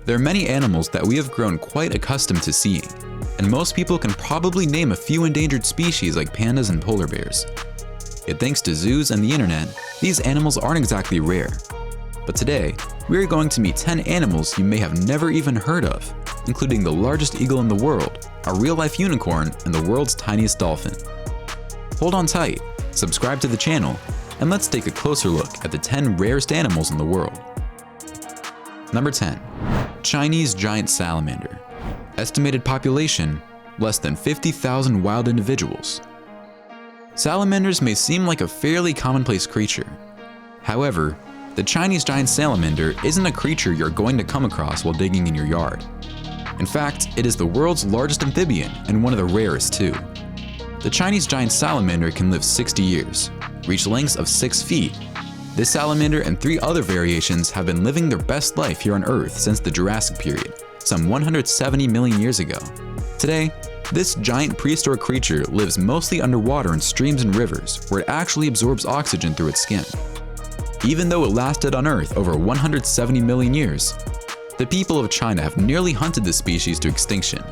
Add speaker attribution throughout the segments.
Speaker 1: There are many animals that we have grown quite accustomed to seeing, and most people can probably name a few endangered species like pandas and polar bears. Yet thanks to zoos and the internet, these animals aren't exactly rare. But today, we are going to meet 10 animals you may have never even heard of, including the largest eagle in the world, a real-life unicorn, and the world's tiniest dolphin. Hold on tight, subscribe to the channel, and let's take a closer look at the 10 rarest animals in the world. Number 10. Chinese giant salamander. Estimated population, less than 50,000 wild individuals. Salamanders may seem like a fairly commonplace creature. However, the Chinese giant salamander isn't a creature you're going to come across while digging in your yard. In fact, it is the world's largest amphibian and one of the rarest too. The Chinese giant salamander can live 60 years, reach lengths of 6 feet. This salamander and 3 other variations have been living their best life here on Earth since the Jurassic period, some 170 million years ago. Today, this giant prehistoric creature lives mostly underwater in streams and rivers, where it actually absorbs oxygen through its skin. Even though it lasted on Earth over 170 million years, the people of China have nearly hunted this species to extinction.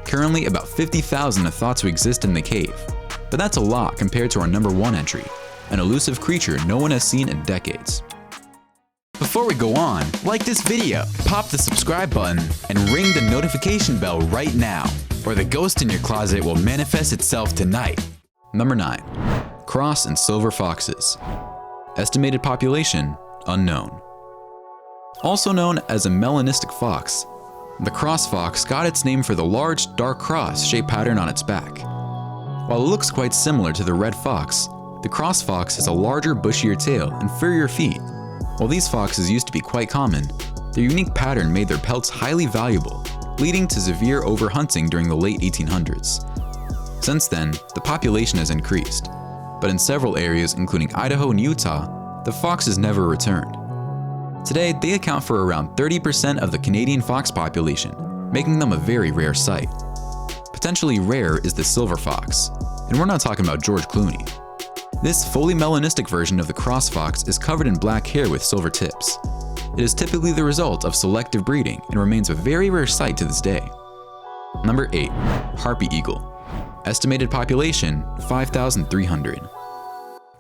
Speaker 1: Currently, about 50,000 are thought to exist in the cave, but that's a lot compared to our number 1 entry, an elusive creature no one has seen in decades. Before we go on, like this video, pop the subscribe button, and ring the notification bell right now, or the ghost in your closet will manifest itself tonight. Number 9. Cross and silver foxes. Estimated population, unknown. Also known as a melanistic fox, the cross fox got its name for the large, dark cross-shaped pattern on its back. While it looks quite similar to the red fox, the cross fox has a larger, bushier tail and furrier feet. While these foxes used to be quite common, their unique pattern made their pelts highly valuable, leading to severe overhunting during the late 1800s. Since then, the population has increased, but in several areas including Idaho and Utah, the foxes never returned. Today, they account for around 30% of the Canadian fox population, making them a very rare sight. Potentially rare is the silver fox, and we're not talking about George Clooney. This fully melanistic version of the cross fox is covered in black hair with silver tips. It is typically the result of selective breeding and remains a very rare sight to this day. Number 8. Harpy eagle. Estimated population, 5,300.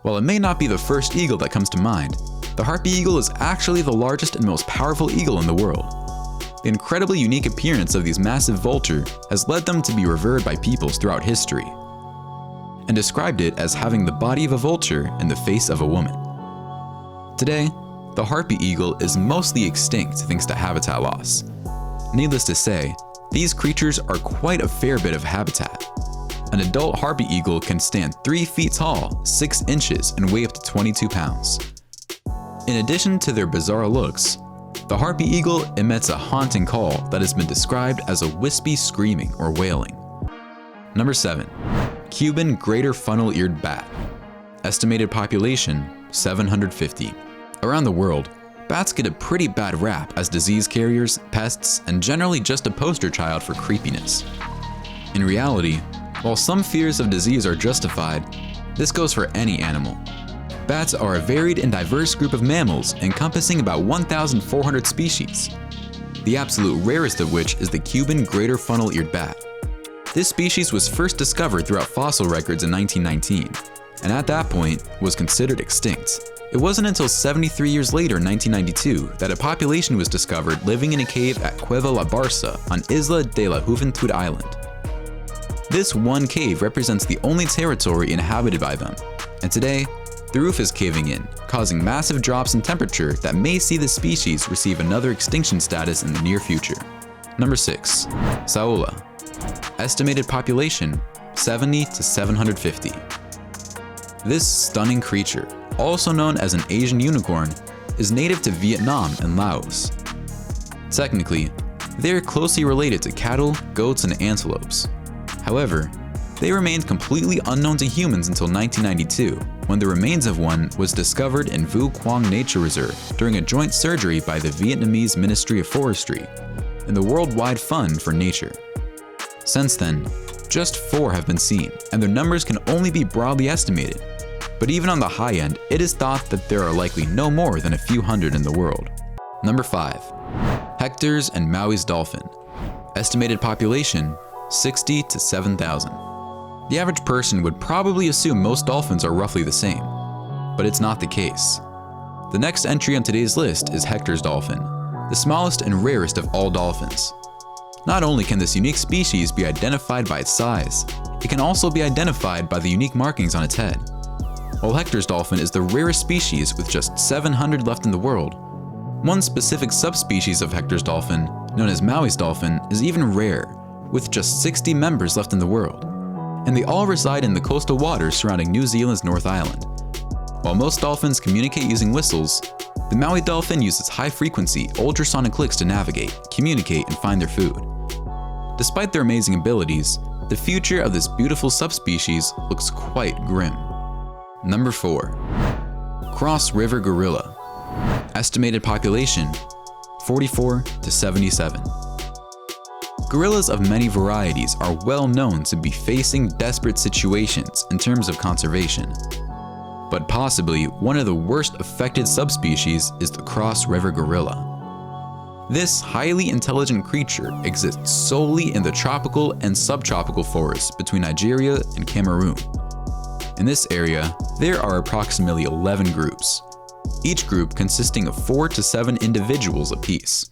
Speaker 1: While it may not be the first eagle that comes to mind, the harpy eagle is actually the largest and most powerful eagle in the world. The incredibly unique appearance of these massive vultures has led them to be revered by peoples throughout history, and described it as having the body of a vulture and the face of a woman. Today, the harpy eagle is mostly extinct thanks to habitat loss. Needless to say, these creatures are quite a fair bit of habitat. An adult harpy eagle can stand 3 feet tall, 6 inches, and weigh up to 22 pounds. In addition to their bizarre looks, the harpy eagle emits a haunting call that has been described as a wispy screaming or wailing. Number 7. Cuban greater funnel-eared bat. Estimated population, 750. Around the world, bats get a pretty bad rap as disease carriers, pests, and generally just a poster child for creepiness. In reality, while some fears of disease are justified, this goes for any animal. Bats are a varied and diverse group of mammals encompassing about 1,400 species, the absolute rarest of which is the Cuban greater funnel-eared bat. This species was first discovered throughout fossil records in 1919, and at that point was considered extinct. It wasn't until 73 years later in 1992 that a population was discovered living in a cave at Cueva La Barca on Isla de la Juventud Island. This one cave represents the only territory inhabited by them, and today, the roof is caving in, causing massive drops in temperature that may see the species receive another extinction status in the near future. Number 6. Saola. Estimated population, 70 to 750. This stunning creature, also known as an Asian unicorn, is native to Vietnam and Laos. Technically, they are closely related to cattle, goats, and antelopes. However, they remained completely unknown to humans until 1992, when the remains of one was discovered in Vu Quang Nature Reserve during a joint surgery by the Vietnamese Ministry of Forestry and the Worldwide Fund for Nature. Since then, just 4 have been seen, and their numbers can only be broadly estimated. But even on the high end, it is thought that there are likely no more than a few hundred in the world. Number 5. Hector's and Maui's dolphin. Estimated population, 60 to 7,000. The average person would probably assume most dolphins are roughly the same, but it's not the case. The next entry on today's list is Hector's dolphin, the smallest and rarest of all dolphins. Not only can this unique species be identified by its size, it can also be identified by the unique markings on its head. While Hector's dolphin is the rarest species with just 700 left in the world, one specific subspecies of Hector's dolphin, known as Maui's dolphin, is even rare, with just 60 members left in the world, and they all reside in the coastal waters surrounding New Zealand's North Island. While most dolphins communicate using whistles, the Maui dolphin uses high-frequency, ultrasonic clicks to navigate, communicate, and find their food. Despite their amazing abilities, the future of this beautiful subspecies looks quite grim. Number 4. Cross River Gorilla. Estimated population, 44 to 77. Gorillas of many varieties are well known to be facing desperate situations in terms of conservation. But possibly one of the worst affected subspecies is the cross river gorilla. This highly intelligent creature exists solely in the tropical and subtropical forests between Nigeria and Cameroon. In this area, there are approximately 11 groups, each group consisting of 4 to 7 individuals apiece.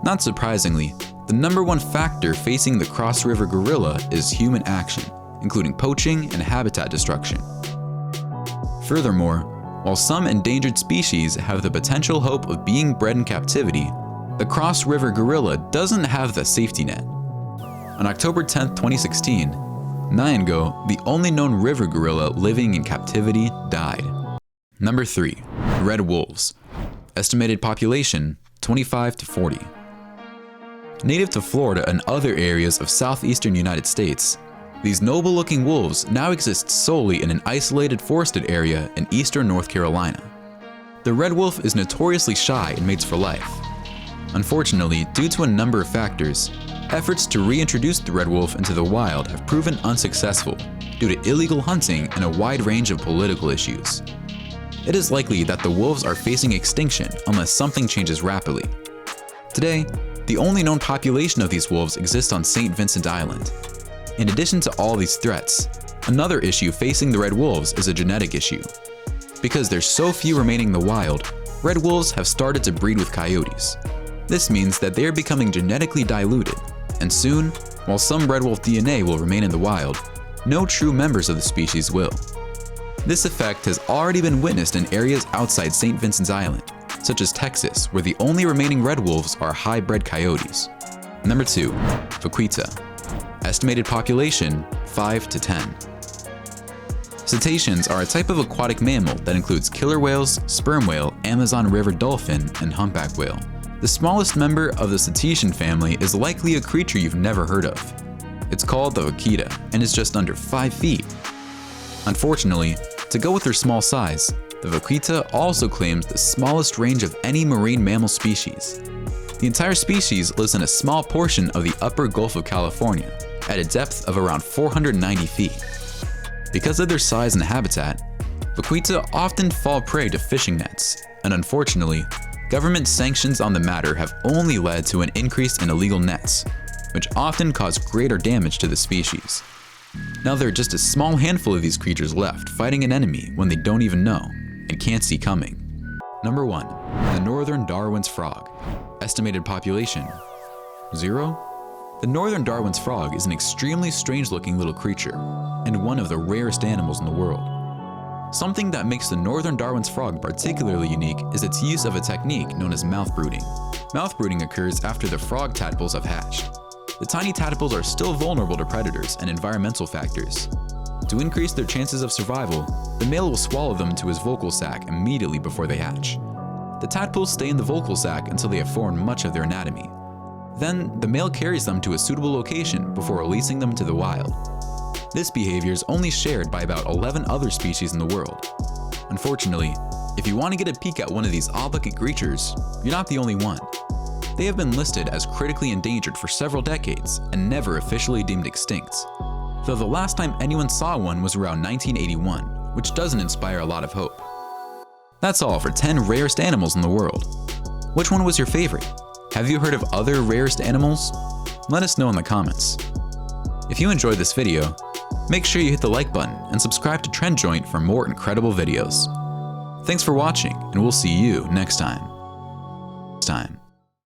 Speaker 1: Not surprisingly, the number one factor facing the cross river gorilla is human action, including poaching and habitat destruction. Furthermore, while some endangered species have the potential hope of being bred in captivity, the cross river gorilla doesn't have the safety net. On October 10, 2016, Nyango, the only known river gorilla living in captivity, died. Number 3. Red wolves. Estimated population, 25 to 40. Native to Florida and other areas of southeastern United States, these noble-looking wolves now exist solely in an isolated forested area in eastern North Carolina. The red wolf is notoriously shy and mates for life. Unfortunately, due to a number of factors, efforts to reintroduce the red wolf into the wild have proven unsuccessful due to illegal hunting and a wide range of political issues. It is likely that the wolves are facing extinction unless something changes rapidly. Today, the only known population of these wolves exists on St. Vincent Island. In addition to all these threats, another issue facing the red wolves is a genetic issue. Because there's so few remaining in the wild, red wolves have started to breed with coyotes. This means that they are becoming genetically diluted, and soon, while some red wolf DNA will remain in the wild, no true members of the species will. This effect has already been witnessed in areas outside St. Vincent Island, such as Texas, where the only remaining red wolves are high-bred coyotes. Number 2. Vaquita. Estimated population, 5 to 10. Cetaceans are a type of aquatic mammal that includes killer whales, sperm whale, Amazon River dolphin, and humpback whale. The smallest member of the cetacean family is likely a creature you've never heard of. It's called the vaquita and is just under 5 feet. Unfortunately, to go with their small size, the vaquita also claims the smallest range of any marine mammal species. The entire species lives in a small portion of the upper Gulf of California, at a depth of around 490 feet. Because of their size and habitat, vaquita often fall prey to fishing nets, and unfortunately, government sanctions on the matter have only led to an increase in illegal nets, which often cause greater damage to the species. Now there are just a small handful of these creatures left fighting an enemy when they don't even know and can't see coming. Number 1. The northern Darwin's frog. Estimated population, 0. The northern Darwin's frog is an extremely strange-looking little creature, and one of the rarest animals in the world. Something that makes the northern Darwin's frog particularly unique is its use of a technique known as mouth brooding. Mouth brooding occurs after the frog tadpoles have hatched. The tiny tadpoles are still vulnerable to predators and environmental factors. To increase their chances of survival, the male will swallow them to his vocal sac immediately before they hatch. The tadpoles stay in the vocal sac until they have formed much of their anatomy. Then, the male carries them to a suitable location before releasing them to the wild. This behavior is only shared by about 11 other species in the world. Unfortunately, if you want to get a peek at one of these odd-looking creatures, you're not the only one. They have been listed as critically endangered for several decades and never officially deemed extinct, though the last time anyone saw one was around 1981, which doesn't inspire a lot of hope. That's all for 10 rarest animals in the world. Which one was your favorite? Have you heard of other rarest animals? Let us know in the comments. If you enjoyed this video, make sure you hit the like button and subscribe to Trend Joint for more incredible videos. Thanks for watching, and we'll see you next time.